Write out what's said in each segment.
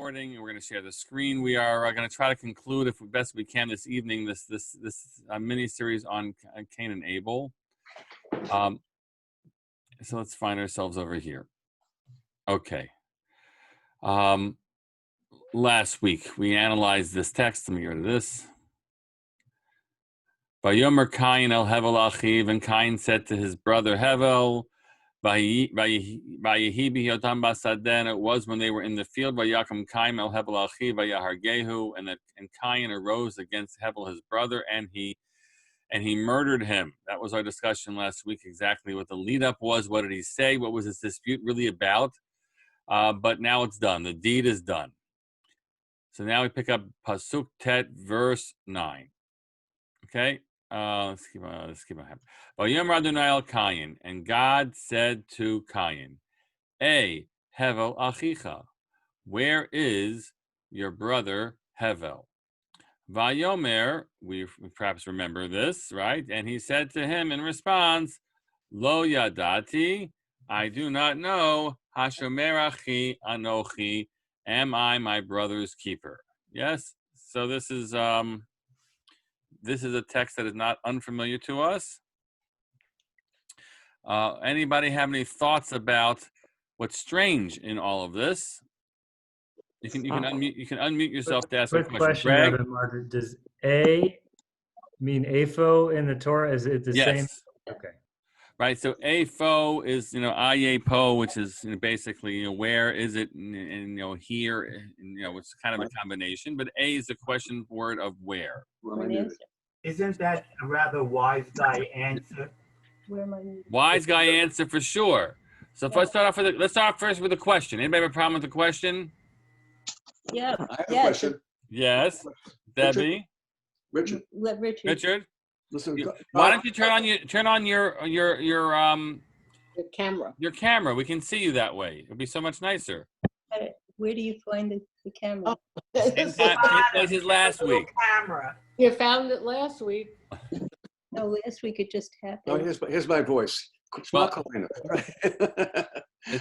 recording, and we're going to share the screen. We are going to try to conclude, if best we can, this evening, this mini series on Cain and Abel. So let's find ourselves over here. Okay. Last week we analyzed this text. Let me go to this. Vayomer Cain el Hevel achiv, and Cain said to his brother Hevel, and it was when they were in the field, Vayakam Cain el Hevel achiv vayahargehu, and Cain arose against Hevel his brother, and he murdered him. That was our discussion last week. Exactly what the lead up was. What did he say? What was this dispute really about? But now it's done. The deed is done. So now we pick up Pasuk Tet, verse 9. Okay. Let's keep on Cain, and God said to Cain, "Hey, Hevel achicha, where is your brother Hevel?" Vayomer, we perhaps remember this, right? And he said to him in response, "Lo yadati, I do not know. Hashomer achi anochi, am I my brother's keeper?" Yes. So this is a text that is not unfamiliar to us. Anybody have any thoughts about what's strange in all of this? You can unmute yourself to ask a question. Greg? Margaret, does A mean AFO in the Torah? Is it the same? Okay. Right. So AFO is ayepo, which is basically where is it, and here, and it's kind of a combination. But A is the question word of where. Isn't that a rather wise guy answer? Wise guy answer for sure. So let's start first with a question. Anybody have a problem with the question? Yeah. I have a question. Yes. Debbie. Richard. Richard. Listen. Why don't you turn on your camera? Your camera. We can see you that way. It'll be so much nicer. Where do you find the camera? Same place as last week. Camera. You found it last week. No, last week it just happened. Oh, here's my voice. It's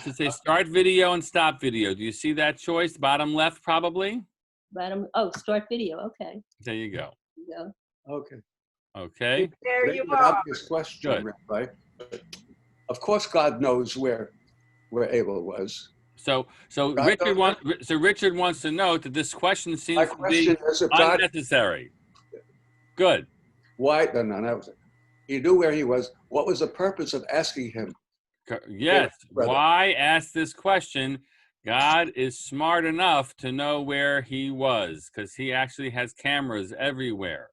to say start video and stop video. Do you see that choice? Bottom left, probably? Bottom. Oh, start video. Okay. There you go. Okay. Okay. There you are. Obvious question, right? Of course, God knows where Abel was. So Richard wants to note that this question seems to be unnecessary. Good. Why? No. He knew where he was. What was the purpose of asking him? Yes. Why ask this question? God is smart enough to know where he was because he actually has cameras everywhere.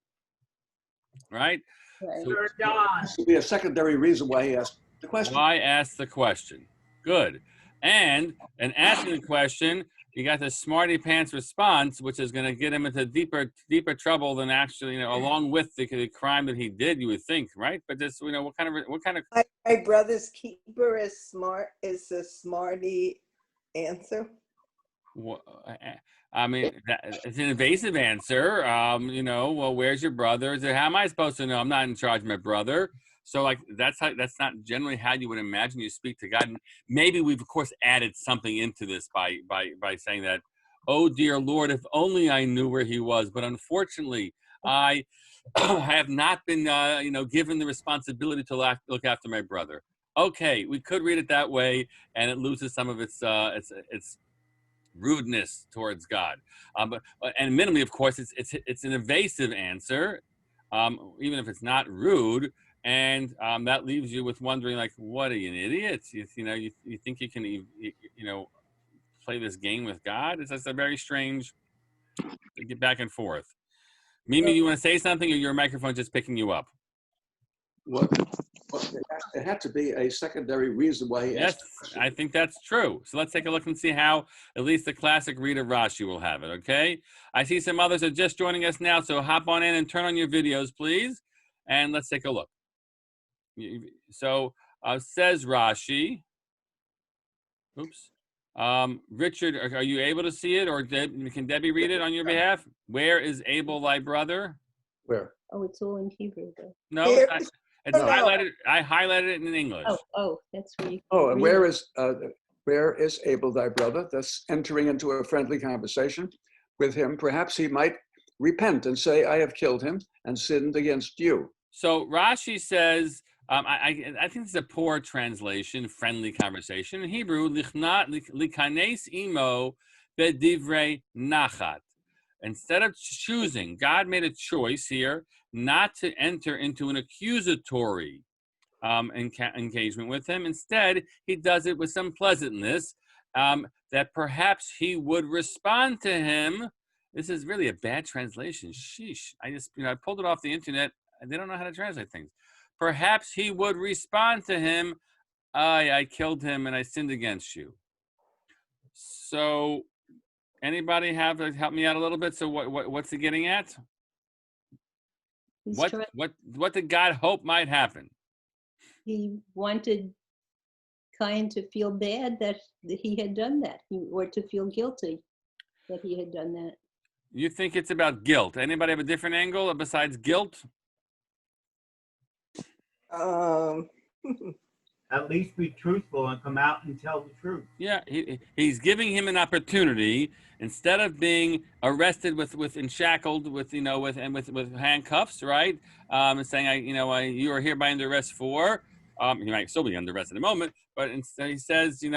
Right? So this would be a secondary reason why he asked the question. Why ask the question? Good. And asking the question, you got the smarty pants response, which is going to get him into deeper trouble than actually, along with the crime that he did. You would think, right? But just, what kind of? My brother's keeper is a smarty answer. I mean, it's an evasive answer. Well, where's your brother? How am I supposed to know? I'm not in charge of my brother. So that's not generally how you would imagine you speak to God. And maybe we've of course added something into this by saying that, oh dear Lord, if only I knew where he was. But unfortunately, I have not been given the responsibility to look after my brother. Okay, we could read it that way, and it loses some of its rudeness towards God. And minimally, of course, it's an evasive answer, even if it's not rude. And that leaves you with wondering, what are you, an idiot? You think you can, play this game with God? It's just a very strange get back and forth. Mimi, you want to say something, or your microphone just picking you up? Well, it had to be a secondary reason why he asked the question. I think that's true. So let's take a look and see how at least the classic reader Rashi will have it, okay? I see some others are just joining us now, so hop on in and turn on your videos, please. And let's take a look. So says Rashi. Oops. Richard, are you able to see it, or can Debbie read it on your behalf? Where is Abel thy brother? Where? Oh, it's all in Hebrew though. No, it's highlighted. I highlighted it in English. Oh, that's where you. Oh, and where is where is Abel thy brother? Thus entering into a friendly conversation with him. Perhaps he might repent and say, I have killed him and sinned against you. So Rashi says, I think this is a poor translation, friendly conversation. In Hebrew, likanes imo bedivrei nachat. Instead of choosing, God made a choice here not to enter into an accusatory engagement with him. Instead, he does it with some pleasantness, that perhaps he would respond to him. This is really a bad translation. Sheesh. I pulled it off the internet. They don't know how to translate things. Perhaps he would respond to him, I killed him and I sinned against you. So anybody have to help me out a little bit? So what's he getting at? What did God hope might happen? He wanted Cain to feel bad that he had done that, or to feel guilty that he had done that. You think it's about guilt? Anybody have a different angle besides guilt? At least be truthful and come out and tell the truth. Yeah, he's giving him an opportunity instead of being arrested and shackled with handcuffs, right? And saying, you are hereby under arrest for. He might still be under arrest in a moment, but instead he says, do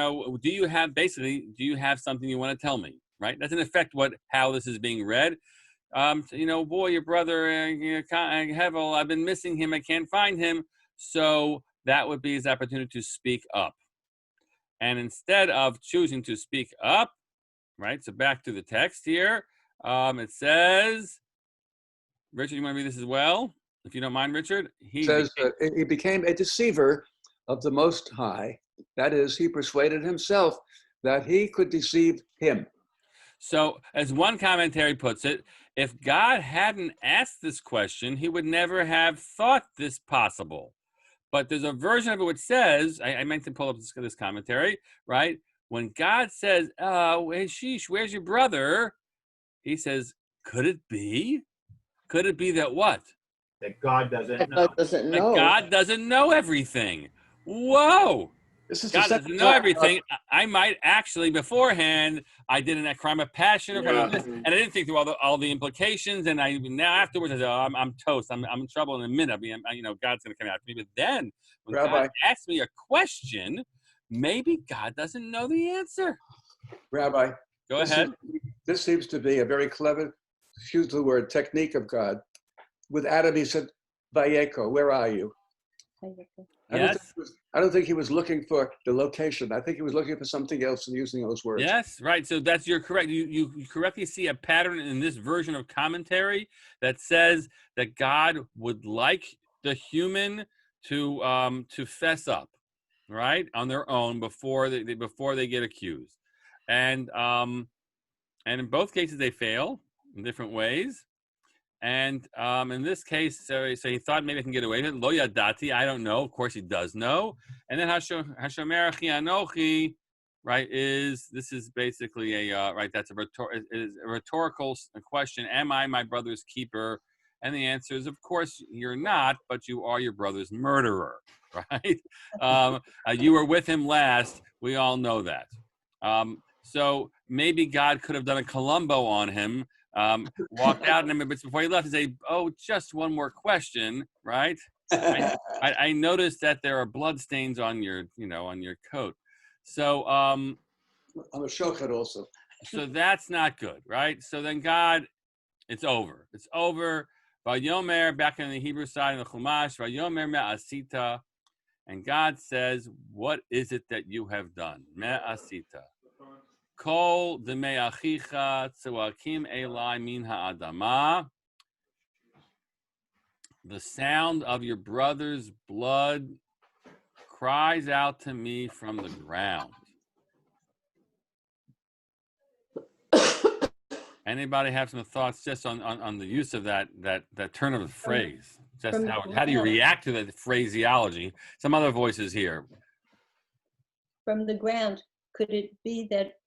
you have something you want to tell me, right? That's in effect how this is being read. Boy, your brother Hevel, I've been missing him. I can't find him. So that would be his opportunity to speak up. And instead of choosing to speak up, right? So back to the text here. It says, Richard, you want to read this as well? If you don't mind, Richard. He says he became a deceiver of the Most High. That is, he persuaded himself that he could deceive him. So as one commentary puts it, if God hadn't asked this question, he would never have thought this possible. But there's a version of it which says, I meant to pull up this commentary, right? When God says, hey, sheesh, where's your brother? He says, could it be? Could it be that what? That God doesn't know. God doesn't know. That God doesn't know everything. Whoa. God doesn't know everything. I might actually beforehand, I did a crime of passion, and I didn't think through all the implications. And now afterwards, I said, I'm toast. I'm in trouble in a minute. God's going to come after me. But then when Rabbi, God asks me a question, maybe God doesn't know the answer. Rabbi, go ahead. This seems to be a very clever, excuse the word, technique of God. With Adam, he said, Vayeko, where are you? Yes. I don't think he was looking for the location. I think he was looking for something else and using those words. Yes, right. So you're correct. You correctly see a pattern in this version of commentary that says that God would like the human to fess up, right, on their own before they get accused, and in both cases they fail in different ways. And in this case, so he thought maybe I can get away with it. Lo yadati, I don't know. Of course, he does know. And then Hashomer Chi Anochi, right? This is basically that's a rhetorical question. Am I my brother's keeper? And the answer is, of course, you're not, but you are your brother's murderer, right? You were with him last. We all know that. So maybe God could have done a Columbo on him. Walked out and before he left, he said, "Oh, just one more question, right? I noticed that there are blood stains on your coat, so I'm a shochet also. So that's not good, right? So then God, it's over. It's over. Vayomer, back in the Hebrew side of the Chumash, Vayomer me'asita, and God says, "What is it that you have done?" Me'asita. Kol demei achicha tzewakim elai min ha'adama. The sound of your brother's blood cries out to me from the ground. Anybody have some thoughts just on the use of that turn of the phrase? Just how do you react to the phraseology? Some other voices here. From the ground, could it be that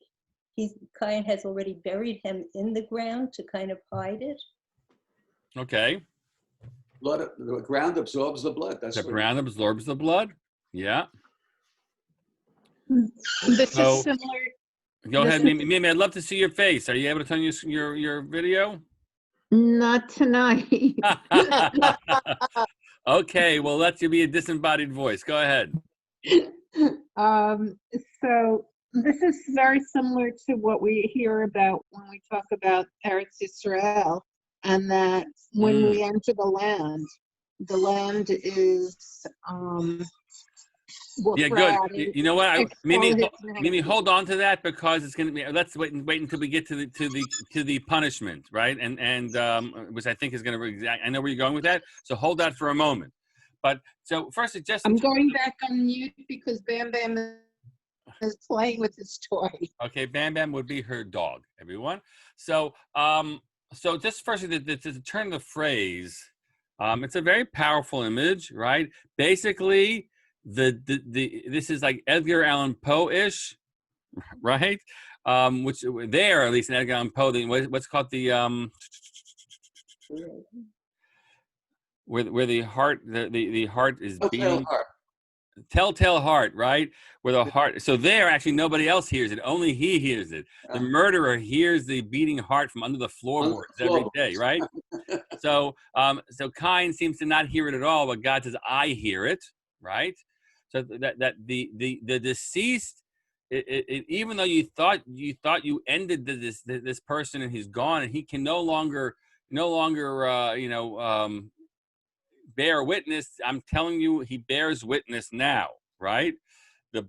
Cain has already buried him in the ground to kind of hide it? Okay. The ground absorbs the blood. That's the ground absorbs the blood. Yeah. This So- is similar. Go This ahead, is- Mimi. I'd love to see your face. Are you able to turn your video? Not tonight. Okay, well, let you be a disembodied voice. Go ahead. So this is very similar to what we hear about when we talk about Eretz Yisrael, and that when we enter the land is Yeah, good. You know what, Mimi, hold on to that because it's going to be. Let's wait until we get to the punishment, right? And which I think is going to. I know where you're going with that. So hold that for a moment. But so first, it just. I'm going back on mute because Bam Bam is playing with his toy. Okay, Bam Bam would be her dog. Everyone. So so just firstly to turn the phrase. It's a very powerful image, right? Basically. This is like Edgar Allan Poe-ish, right? Which there, at least in Edgar Allan Poe, what's called the where the heart the heart is beating. Telltale heart, right? Where the heart. So there, actually, nobody else hears it. Only he hears it. The murderer hears the beating heart from under the floorboards every day, right? So Cain seems to not hear it at all, but God says, "I hear it," right? So that the deceased, even though you thought you ended this person and he's gone and he can no longer bear witness. I'm telling you, he bears witness now, right? The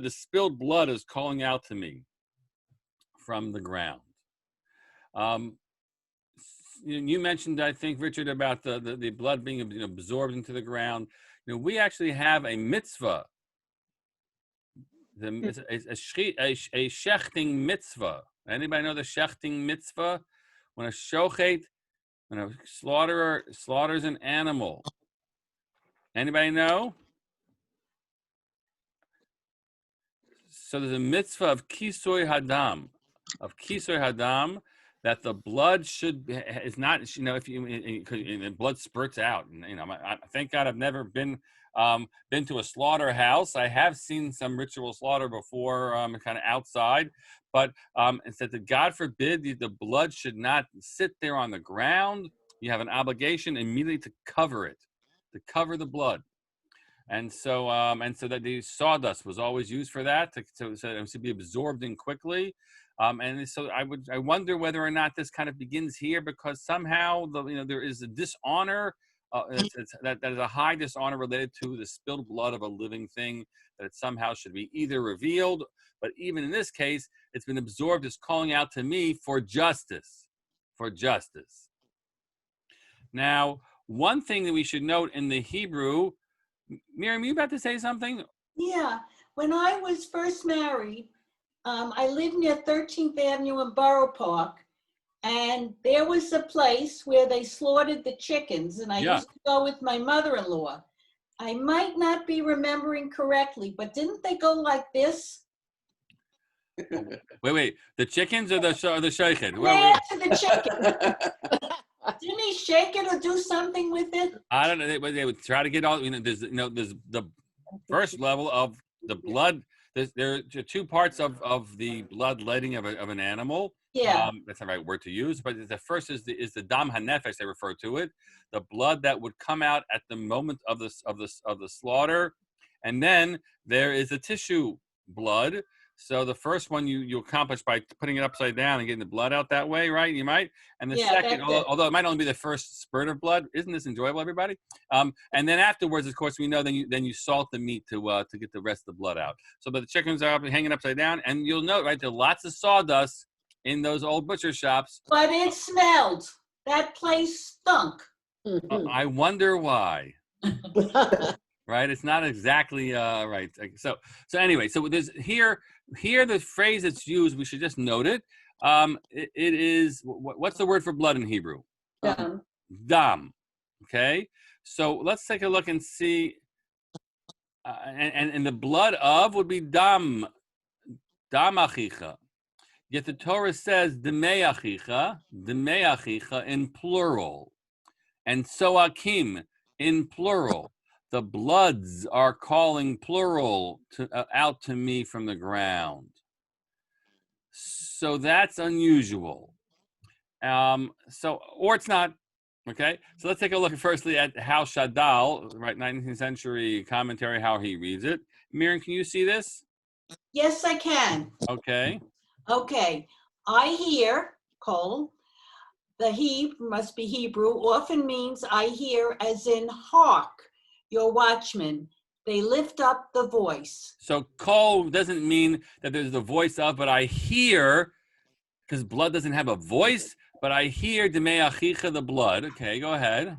spilled blood is calling out to me from the ground. You mentioned, I think, Richard, about the blood being absorbed into the ground. We actually have a mitzvah. It's a shechting mitzvah. Anybody know the shechting mitzvah? When a shochet, when a slaughterer slaughters an animal. Anybody know? So there's a mitzvah of kisoi hadam, that the blood is not, if the blood spurts out, and thank God I've never been to a slaughterhouse. I have seen some ritual slaughter before, kind of outside, but it said that God forbid the blood should not sit there on the ground. You have an obligation immediately to cover it, to cover the blood. And so that the sawdust was always used for that to be absorbed in quickly. And so I wonder whether or not this kind of begins here because somehow there is a dishonor that is a high dishonor related to the spilled blood of a living thing, that it somehow should be either revealed, but even in this case, it's been absorbed as calling out to me for justice, Now, one thing that we should note in the Hebrew, Miriam, you about to say something? Yeah, when I was first married, I lived near 13th Avenue in Borough Park, and there was a place where they slaughtered the chickens, and I used to go with my mother-in-law. I might not be remembering correctly, but didn't they go like this? Wait, the chickens or the shaykhid? Yeah, to the chicken. Didn't he shake it or do something with it? I don't know. They would try to get all. There's the first level of the blood. There are two parts of the blood letting of an animal. Yeah. That's not the right word to use, but the first is the dam hanefesh, they refer to it, the blood that would come out at the moment of the slaughter, and then there is the tissue blood. So the first one you accomplish by putting it upside down and getting the blood out that way, right? You might. And the second, although it might only be the first spurt of blood, isn't this enjoyable, everybody? And then afterwards, of course, we know then you salt the meat to get the rest of the blood out. So, but the chickens are hanging upside down, and you'll note, right, there's lots of sawdust in those old butcher shops. But it smelled. That place stunk. I wonder why. Right, it's not exactly right. So anyway, so there's here the phrase that's used. We should just note it. It is what's the word for blood in Hebrew? Dam. Okay, so let's take a look and see. And the blood of would be dam achicha. Yet the Torah says demei achicha in plural, and soakim in plural. the bloods are calling plural out to me from the ground. So that's unusual. Or it's not. Okay, so let's take a look firstly at how Shadal, right, 19th century commentary, how he reads it. Miriam, can you see this? Yes, I can. Okay. Okay. I hear, the he must be Hebrew, often means I hear as in hark, your watchmen. They lift up the voice. So kol doesn't mean that there's the voice of, but I hear, because blood doesn't have a voice, but I hear demei achicha, the blood. Okay, go ahead.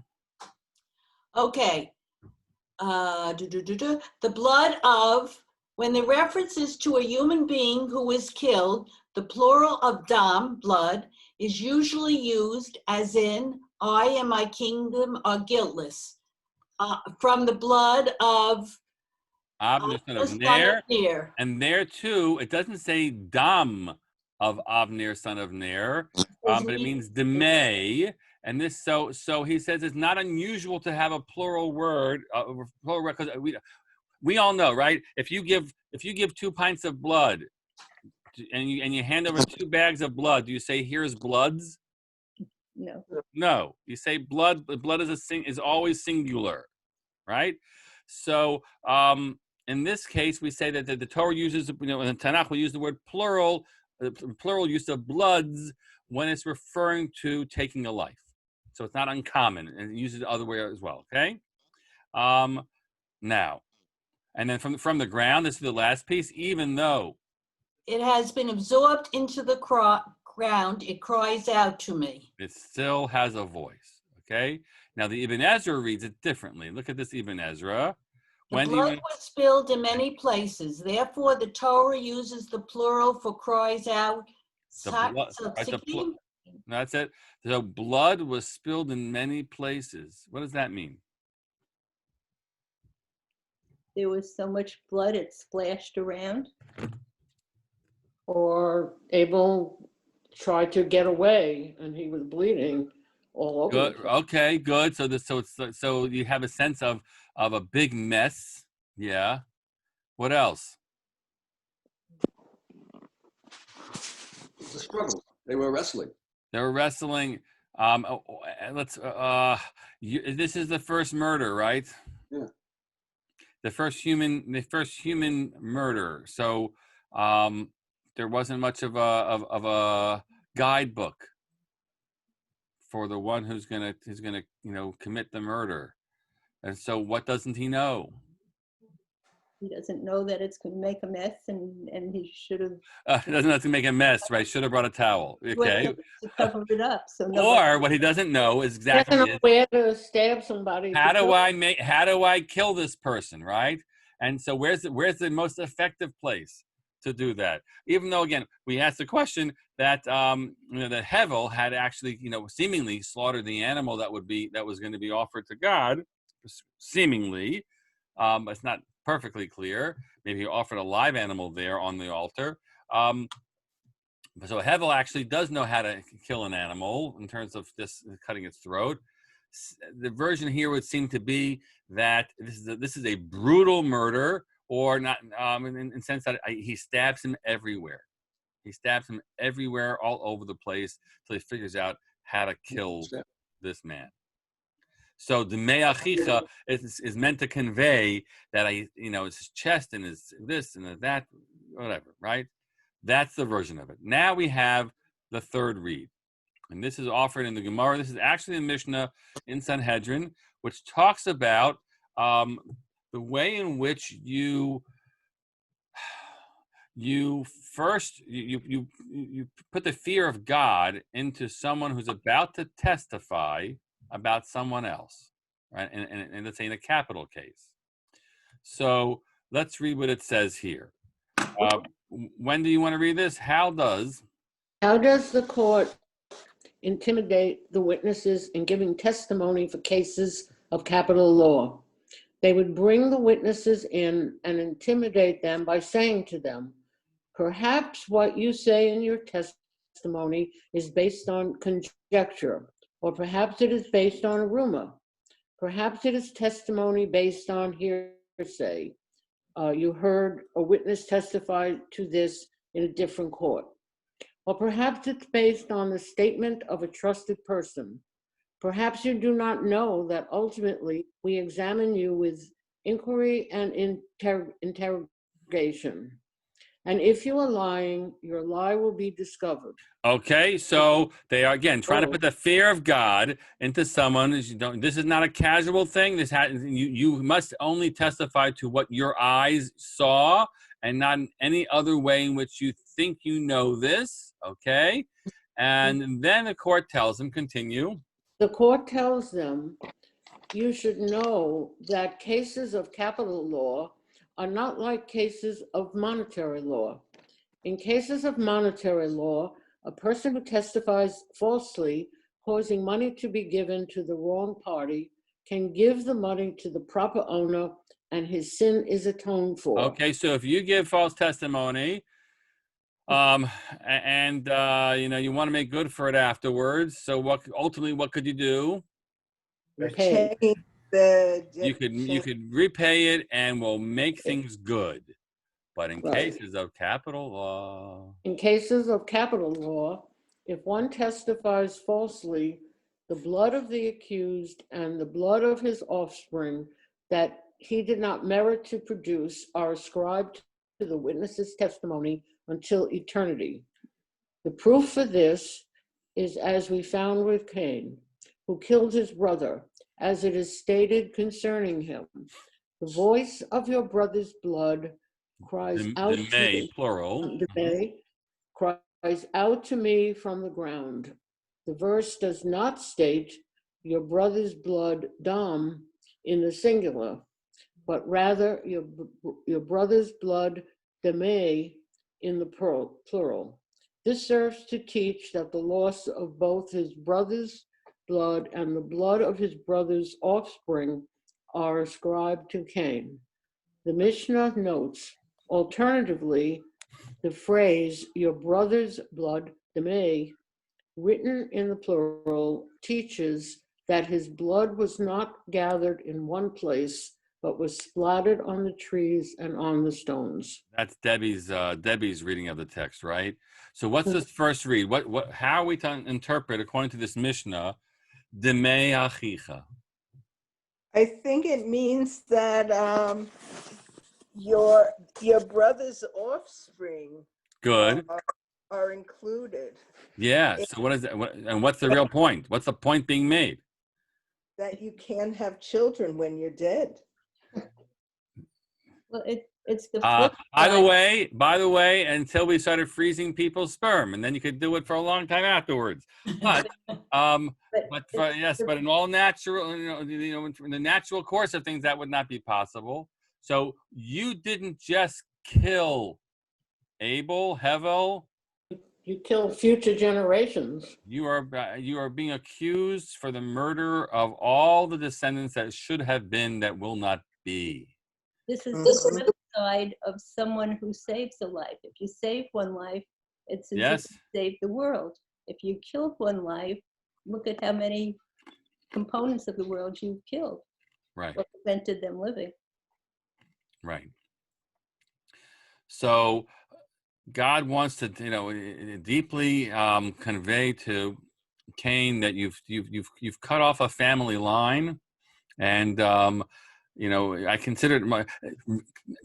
Okay. The blood of, when the reference is to a human being who is killed, the plural of dam, blood, is usually used as in, I and my kingdom are guiltless. From the blood of Avner, son of Ner. And there too, it doesn't say dam of Avner, son of Ner, but it means demei. And this, so he says it's not unusual to have a plural word, because we all know, right? If you give 2 pints of blood, and you hand over 2 bags of blood, do you say here's bloods? No. No, you say blood. Blood is always singular, right? So in this case, we say that the Torah uses, in the Tanakh we use the word plural, plural use of bloods when it's referring to taking a life. So it's not uncommon, and it uses it the other way as well. Okay. Now, and then from the ground, this is the last piece. Even though it has been absorbed into the ground, it cries out to me. It still has a voice. Okay. Now the Ibn Ezra reads it differently. Look at this Ibn Ezra. The blood was spilled in many places. Therefore, the Torah uses the plural for cries out. That's it. So blood was spilled in many places. What does that mean? There was so much blood it splashed around. Or Abel tried to get away and he was bleeding all over. Good. Okay, good. So you have a sense of a big mess. Yeah. What else? The struggle. They were wrestling. This is the first murder, right? Yeah. The first human murder. So there wasn't much of a guidebook for the one who's gonna commit the murder. And so what doesn't he know? He doesn't know that it's going to make a mess, and he should have. He doesn't have to make a mess, right? Should have brought a towel. Okay. To cover it up. So or what he doesn't know is exactly he doesn't know where to stab somebody. How do I kill this person, right? And so where's the most effective place to do that? Even though, again, we asked the question that that Hevel had actually seemingly slaughtered the animal that was going to be offered to God, seemingly. It's not perfectly clear. Maybe he offered a live animal there on the altar. So Hevel actually does know how to kill an animal in terms of this cutting its throat. The version here would seem to be that this is a brutal murder, or not in the sense that he stabs him everywhere. He stabs him everywhere, all over the place, till he figures out how to kill this man. So the me'achicha is meant to convey that it's his chest and his this and that, whatever, right? That's the version of it. Now we have the third read. And this is offered in the Gemara. This is actually a Mishnah in Sanhedrin, which talks about the way in which you put the fear of God into someone who's about to testify about someone else, right? And let's say in a capital case. So let's read what it says here. When do you want to read this? How does the court intimidate the witnesses in giving testimony for cases of capital law? They would bring the witnesses in and intimidate them by saying to them, perhaps what you say in your testimony is based on conjecture, or perhaps it is based on a rumor. Perhaps it is testimony based on hearsay. You heard a witness testify to this in a different court. Or perhaps it's based on the statement of a trusted person. Perhaps you do not know that ultimately we examine you with inquiry and interrogation. And if you are lying, your lie will be discovered. Okay, so they are again trying to put the fear of God into someone. This is not a casual thing. You must only testify to what your eyes saw, and not in any other way in which you think you know this. Okay, and then the court tells them, continue. The court tells them, you should know that cases of capital law are not like cases of monetary law. In cases of monetary law, a person who testifies falsely, causing money to be given to the wrong party, can give the money to the proper owner and his sin is atoned for. Okay, so if you give false testimony, and you want to make good for it afterwards, so what could you do? Repay. You could repay it and will make things good. But in cases of capital law. In cases of capital law, if one testifies falsely, the blood of the accused and the blood of his offspring that he did not merit to produce are ascribed to the witness's testimony until eternity. The proof for this is as we found with Cain, who killed his brother, as it is stated concerning him. The voice of your brother's blood cries out to me, plural. Cries out to me from the ground. The verse does not state your brother's blood, dam, in the singular, but rather your brother's blood, dame, in the plural. This serves to teach that the loss of both his brother's blood and the blood of his brother's offspring are ascribed to Cain. The Mishnah notes, alternatively, the phrase, your brother's blood, dame, written in the plural, teaches that his blood was not gathered in one place, but was splattered on the trees and on the stones. That's Debbie's reading of the text, right? So what's this first read? How are we to interpret, according to this Mishnah, deme achicha? I think it means that your brother's offspring Good. are included. Yeah. So what is that? And what's the real point? What's the point being made? That you can't have children when you're dead. Well, it's the flip By side. the way, until we started freezing people's sperm, and then you could do it for a long time afterwards. But but in all natural, in the natural course of things, that would not be possible. So you didn't just kill Abel, Hevel. You kill future generations. You are being accused for the murder of all the descendants that should have been, that will not be. This is the flip side of someone who saves a life. If you save one life, it's as if you save the world. If you killed one life, look at how many components of the world you've killed. Right. Or prevented them living. Right. So God wants to, deeply convey to Cain that you've cut off a family line, and I consider it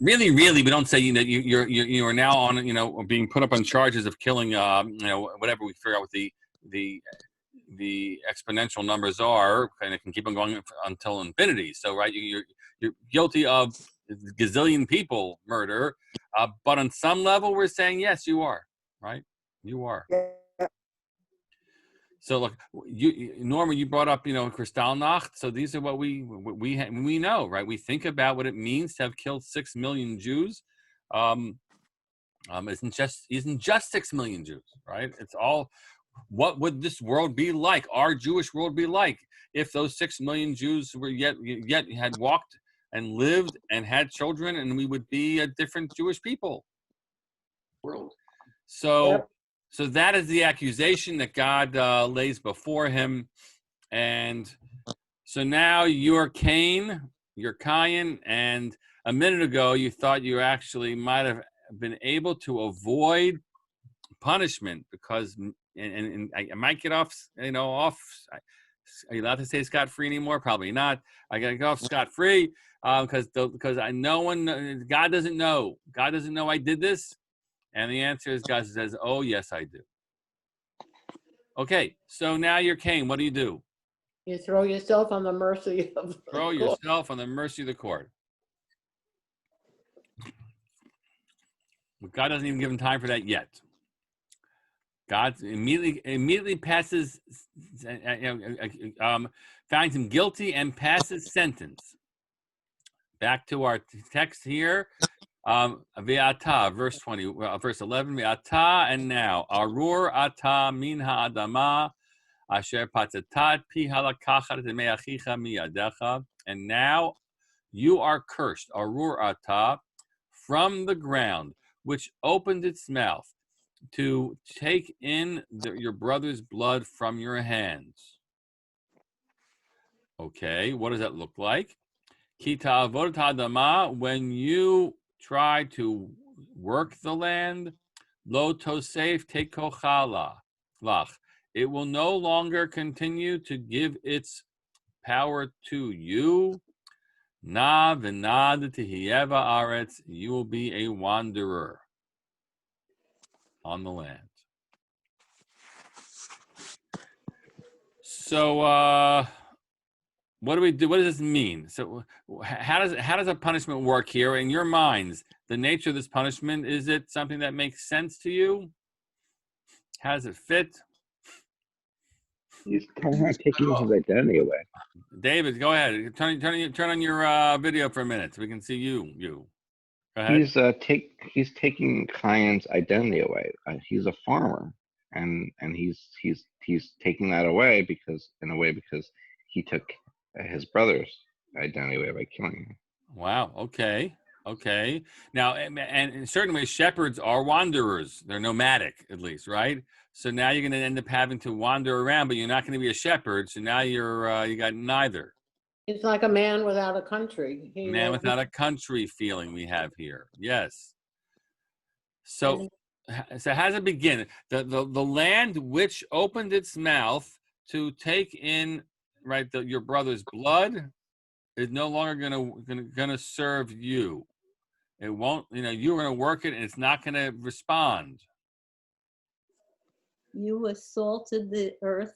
really, we don't say that you are now on being put up on charges of killing whatever we figure out what the exponential numbers are, and it can keep on going until infinity. So right, you're guilty of gazillion people murder, but on some level we're saying yes, you are, right? You are. Yeah. So look, Norma, you brought up Kristallnacht. So these are what we know, right? We think about what it means to have killed 6 million Jews. Isn't just 6 million Jews, right? It's all. What would this world be like? Our Jewish world be like if those 6 million Jews were yet had walked and lived and had children, and we would be a different Jewish people world. So that is the accusation that God lays before him, and So now you're Cain, you're Cain, and a minute ago you thought you actually might have been able to avoid punishment because, and I might get off, off. Are you allowed to say scot-free anymore? Probably not. I got to go off scot-free because God doesn't know. God doesn't know I did this. And the answer is God says, oh, yes, I do. Okay, so now you're Cain. What do? You throw yourself on the mercy of the Throw court. yourself on the mercy of the court. But God doesn't even give him time for that yet. God immediately passes, finds him guilty and passes sentence. Back to our text here. Ve'ata, verse 20, verse 11. Ve'ata, and now, arur ata min ha'adama, asher patatat pi halakachat demei achicha miyadecha. And now you are cursed, arur ata, from the ground, which opened its mouth to take in your brother's blood from your hands. Okay, what does that look like? Kita avodat hadama, when you try to work the land, lo tosef tekochala lach, it will no longer continue to give its power to you. Na v'nad tehiyeva aretz, you will be a wanderer on the land. So what do we do? What does this mean? So how does a punishment work here in your minds? The nature of this punishment, is it something that makes sense to you? How does it fit? He's kind of taking his identity away. David, go ahead. Turn on your video for a minute so we can see you. Go ahead. He's taking Cain's identity away. He's a farmer, and he's taking that away because he took his brother's identity away by killing him. Wow. Okay. Now, and in certain ways, shepherds are wanderers. They're nomadic, at least, right? So now you're going to end up having to wander around, but you're not going to be a shepherd. So now you got neither. It's like a man without a country. Man without a country feeling we have here. Yes. So how does it begin? The land which opened its mouth to take in, right, your brother's blood is no longer gonna serve you. It won't. You're gonna work it, and it's not gonna respond. You assaulted the earth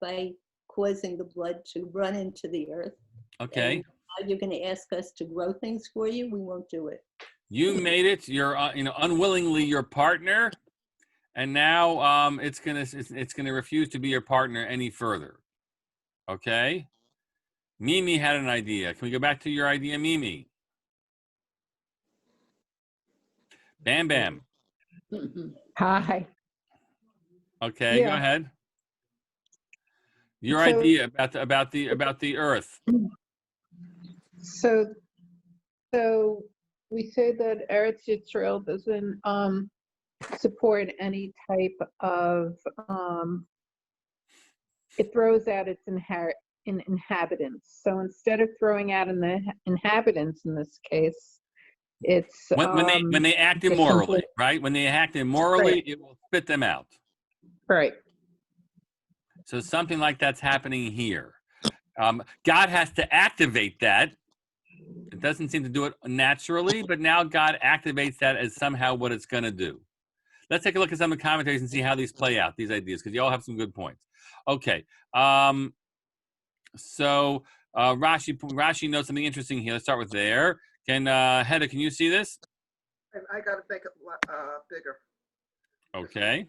by causing the blood to run into the earth. Okay. And now you're going to ask us to grow things for you? We won't do it. You made it. You're unwillingly your partner, and now it's gonna refuse to be your partner any further. Okay. Mimi had an idea. Can we go back to your idea, Mimi? Bam Bam. Hi. Okay, Yeah. go ahead. Your idea about the earth. So we say that Eretz Yisrael doesn't support any type of it throws out its inhabitants. So instead of throwing out the inhabitants in this case, it's when they act immorally, right? When they act immorally, right, it will spit them out. Right. So something like that's happening here. God has to activate that. It doesn't seem to do it naturally, but now God activates that as somehow what it's going to do. Let's take a look at some of the commentaries and see how these play out, these ideas, because you all have some good points. Okay. So Rashi notes something interesting here. Let's start with there. Hedda, can you see this? And I got to make it bigger. Okay.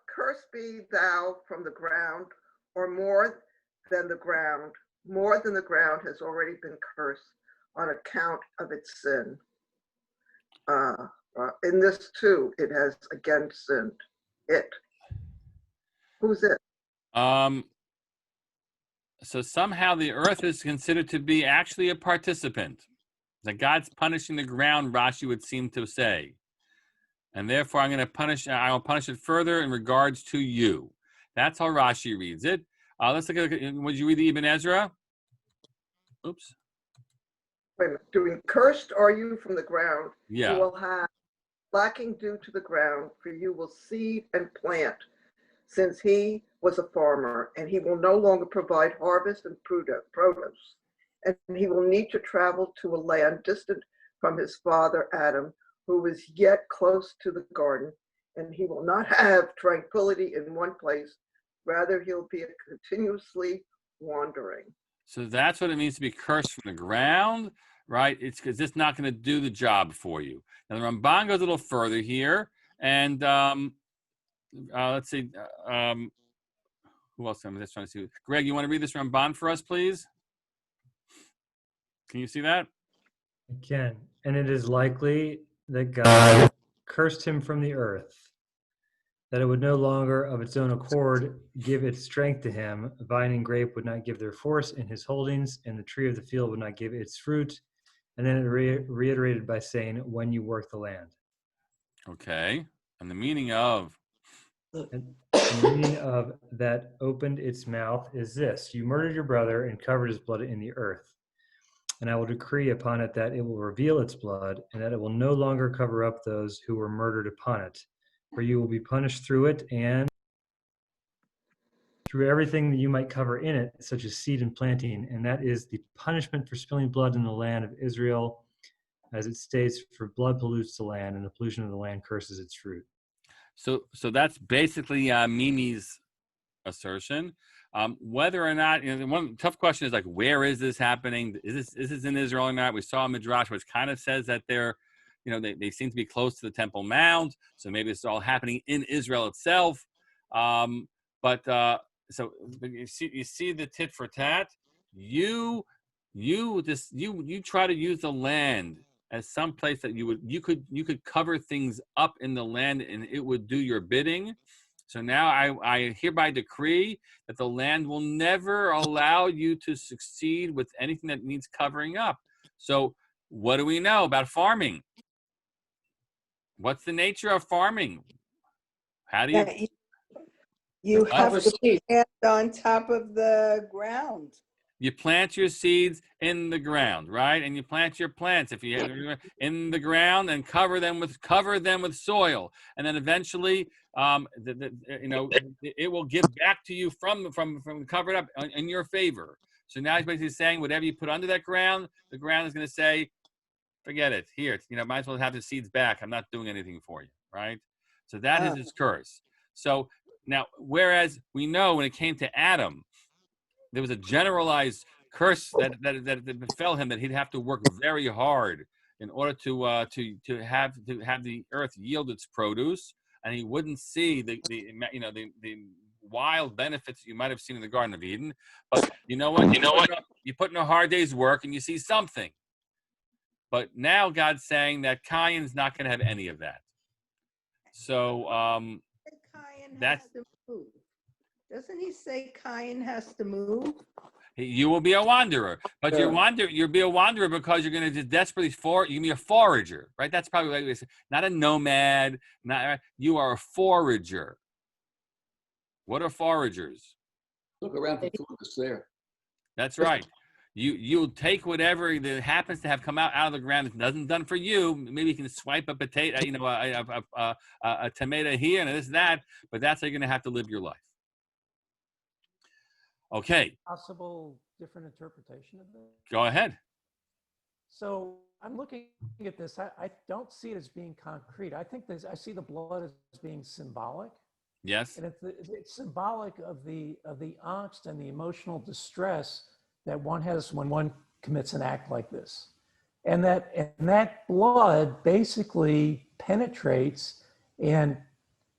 Cursed be thou from the ground, or more than the ground. More than the ground has already been cursed on account of its sin. In this too, it has again sinned. It. Who's it? So somehow the earth is considered to be actually a participant. That God's punishing the ground, Rashi would seem to say. And therefore I will punish it further in regards to you. That's how Rashi reads it. Let's look at, would you read the Ibn Ezra? Oops. Wait a minute. Doing cursed are you from the ground. Yeah. You will have lacking due to the ground, for you will seed and plant, since he was a farmer, and he will no longer provide harvest and produce. And he will need to travel to a land distant from his father Adam, who is yet close to the garden, and he will not have tranquility in one place. Rather, he'll be continuously wandering. So that's what it means to be cursed from the ground, right? It's because it's not going to do the job for you. Now, the Ramban goes a little further here, and let's see. Who else? I'm just trying to see. Greg, you want to read this Ramban for us, please? Can you see that? I can. And it is likely that God cursed him from the earth, that it would no longer of its own accord give its strength to him. Vine and grape would not give their force in his holdings, and the tree of the field would not give its fruit. And then it reiterated by saying, when you work the land. Okay. And the meaning of? And the meaning of that opened its mouth is this: you murdered your brother and covered his blood in the earth. And I will decree upon it that it will reveal its blood, and that it will no longer cover up those who were murdered upon it. For you will be punished through it and through everything that you might cover in it, such as seed and planting. And that is the punishment for spilling blood in the land of Israel. As it states, for blood pollutes the land, and the pollution of the land curses its fruit. So that's basically Mimi's assertion. Whether or not, one tough question is like, where is this happening? Is this in Israel or not? We saw a midrash which kind of says that they're, they seem to be close to the Temple Mount, so maybe it's all happening in Israel itself. But you see the tit for tat. You try to use the land as some place that you could cover things up in the land and it would do your bidding. So now I hereby decree that the land will never allow you to succeed with anything that needs covering up. So what do we know about farming? What's the nature of farming? How do you? You have to plant on top of the ground. You plant your seeds in the ground, right? And you plant your plants if you have in the ground and cover them with soil, and then eventually, it will give back to you from covered up in your favor. So now he's basically saying whatever you put under that ground, the ground is going to say, forget it. Here, might as well have the seeds back. I'm not doing anything for you, right? So that is his curse. So now, whereas we know when it came to Adam, there was a generalized curse that befell him, that he'd have to work very hard in order to have the earth yield its produce, and he wouldn't see the wild benefits you might have seen in the Garden of Eden. But you know what? You put in a hard day's work and you see something. But now God's saying that Cain's not going to have any of that. So that's. Doesn't he say Cain has to move? You will be a wanderer, but you'll be a wanderer because you're going to just desperately you're going to be a forager, right? That's probably what we say. Not a nomad. You are a forager. What are foragers? Look around for food that's there. That's right. You'll take whatever that happens to have come out of the ground. It doesn't done for you. Maybe you can swipe a potato, a tomato here and this that, but that's how you're going to have to live your life. Okay. Possible different interpretation of this? Go ahead. So I'm looking at this. I don't see it as being concrete. I think I see the blood as being symbolic. Yes. And it's symbolic of the angst and the emotional distress that one has when one commits an act like this. And that blood basically penetrates and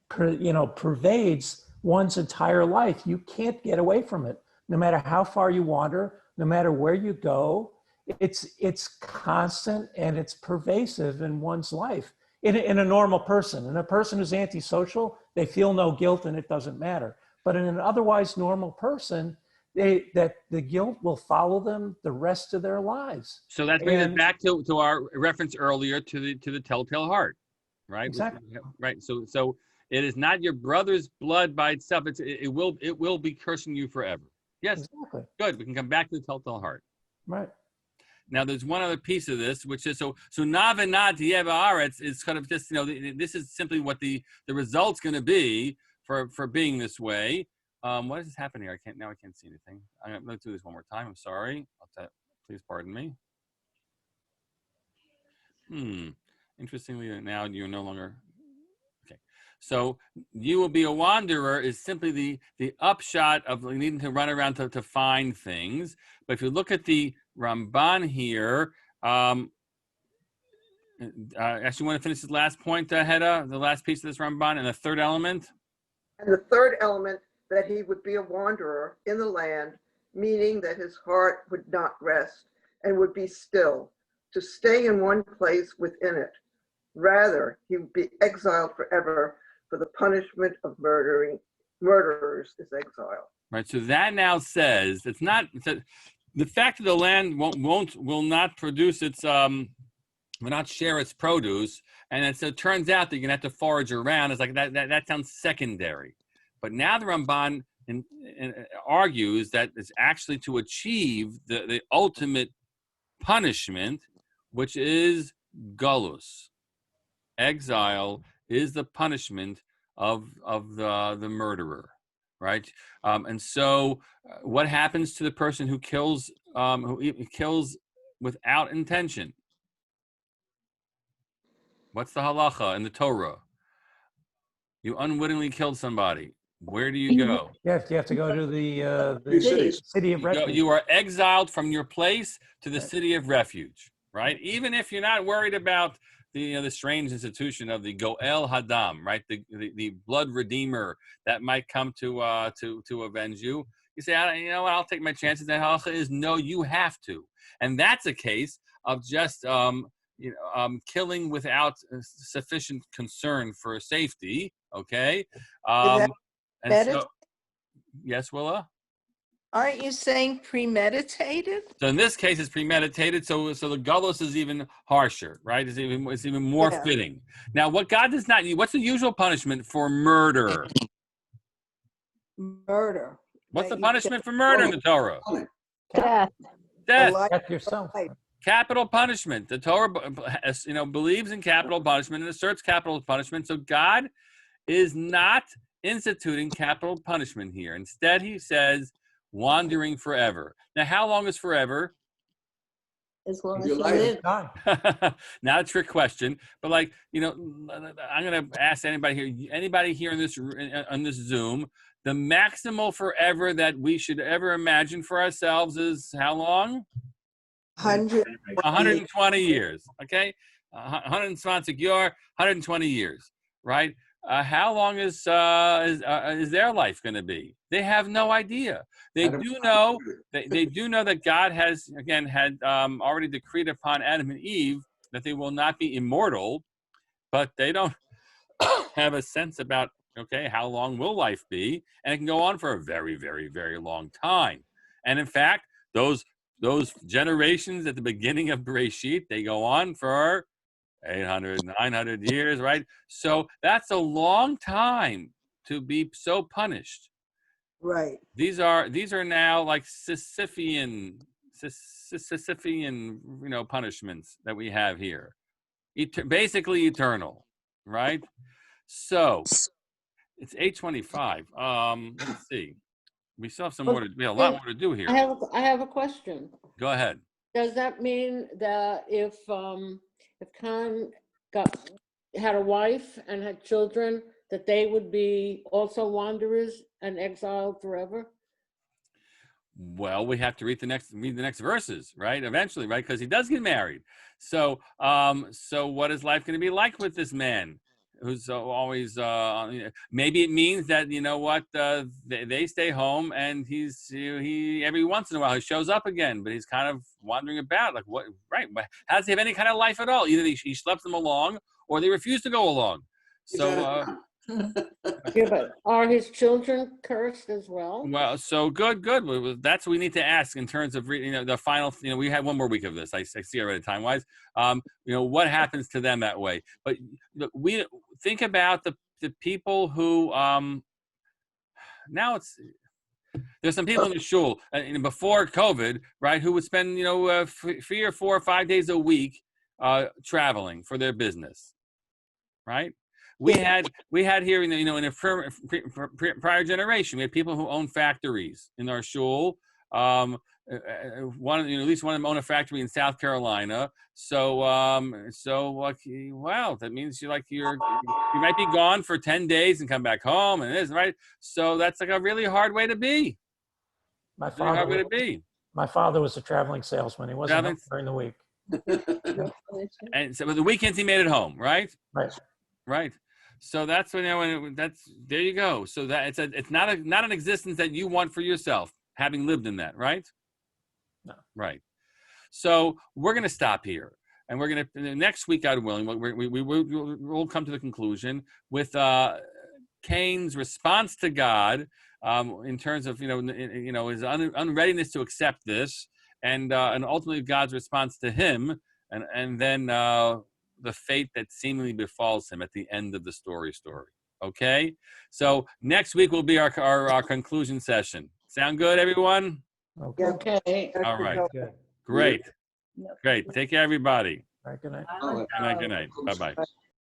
pervades one's entire life. You can't get away from it. No matter how far you wander, no matter where you go, it's constant and it's pervasive in one's life. In a normal person, in a person who's antisocial, they feel no guilt and it doesn't matter. But in an otherwise normal person, the guilt will follow them the rest of their lives. So that brings us back to our reference earlier to the telltale heart, right? Exactly. Right. So It is not your brother's blood by itself. It will be cursing you forever. Yes, Exactly. good. We can come back to the telltale heart. Right. Now, there's one other piece of this, which is so nav and nad aretz is kind of just, this is simply what the result's going to be for being this way. What is happening here? I can't see anything. I'm going to do this one more time. I'm sorry. Please pardon me. Interestingly, now you're no longer. Okay. So you will be a wanderer is simply the upshot of needing to run around to find things. But if you look at the Ramban here, actually want to finish this last point, Hedda, the last piece of this Ramban, and the third element? And the third element, that he would be a wanderer in the land, meaning that his heart would not rest and would be still, to stay in one place within it. Rather, he would be exiled forever, for the punishment of murderers is exile. Right. So that now says it's not the fact that the land will not produce its will not share its produce, and it turns out that you're gonna have to forage around. It's like that sounds secondary. But now the Ramban argues that it's actually to achieve the ultimate punishment, which is galus. Exile is the punishment of the murderer, right? And so, what happens to the person who kills without intention? What's the halacha in the Torah? You unwittingly killed somebody. Where do you go? Yes, you have to go to the city of refuge. You are exiled from your place to the city of refuge, right? Even if you're not worried about the strange institution of the Goel Hadam, right? The blood redeemer that might come to avenge you. You say, you know what? I'll take my chances. And halacha is no, you have to, and that's a case of just killing without sufficient concern for safety. Okay. Yes, Willa. Aren't you saying premeditated? So in this case, it's premeditated. So the galus is even harsher, right? It's even more fitting. Now, what God does not use, what's the usual punishment for murder? Murder. What's the punishment for murder in the Torah? Death. Death. Death yourself. Capital punishment. The Torah, believes in capital punishment and asserts capital punishment. So God is not instituting capital punishment here. Instead, he says, wandering forever. Now, how long is forever? As long as you live. Not a trick question, but I'm going to ask anybody here in this on this Zoom, the maximal forever that we should ever imagine for ourselves is how long? 120 years. Okay, 120 years, right? How long is their life going to be? They have no idea. They do know that God has had already decreed upon Adam and Eve that they will not be immortal, but they don't have a sense about how long will life be, and it can go on for a very, very, very long time. And in fact, those generations at the beginning of Bereshit, they go on for 800, 900 years, right? So that's a long time to be so punished. Right. These are now like Sisyphean, punishments that we have here. Basically eternal, right? So it's 8:25. Let's see. We still have some more. We have a lot more to do here. I have a question. Go ahead. Does that mean that if Cain had a wife and had children, that they would be also wanderers and exiled forever? Well, we have to read the next verses, right? Eventually, right? Because he does get married. So what is life going to be like with this man who's always? Maybe it means that they stay home and he every once in a while he shows up again, but he's kind of wandering about. Like what? Right? How does he have any kind of life at all? Either he schleps them along, or they refuse to go along. So. Yeah, but are his children cursed as well? Well, so good. That's what we need to ask in terms of the final. We have one more week of this. I see already time wise. What happens to them that way? But look, we think about the people who now there's some people in the shul before COVID, right, who would spend 3 or 4 or 5 days a week traveling for their business, right? We had here in a prior generation, we had people who owned factories in our shul. At least one of them owned a factory in South Carolina. So wow, that means you might be gone for 10 days and come back home, and it is right. So that's like a really hard way to be. My Really hard way to be. My father was a traveling salesman. He wasn't home during the week. And so with the weekends he made it home, right? Right. So that's there you go. So that it's not an existence that you want for yourself, having lived in that, right? No. Right. So we're going to stop here, and we're going to next week, God willing, we'll come to the conclusion with Cain's response to God in terms of his unreadiness to accept this, and ultimately God's response to him, and then the fate that seemingly befalls him at the end of the story. Okay, so next week will be our conclusion session. Sound good, everyone? Okay. All right. Good. Great. Take care, everybody. All right, good night. Good night. Bye bye.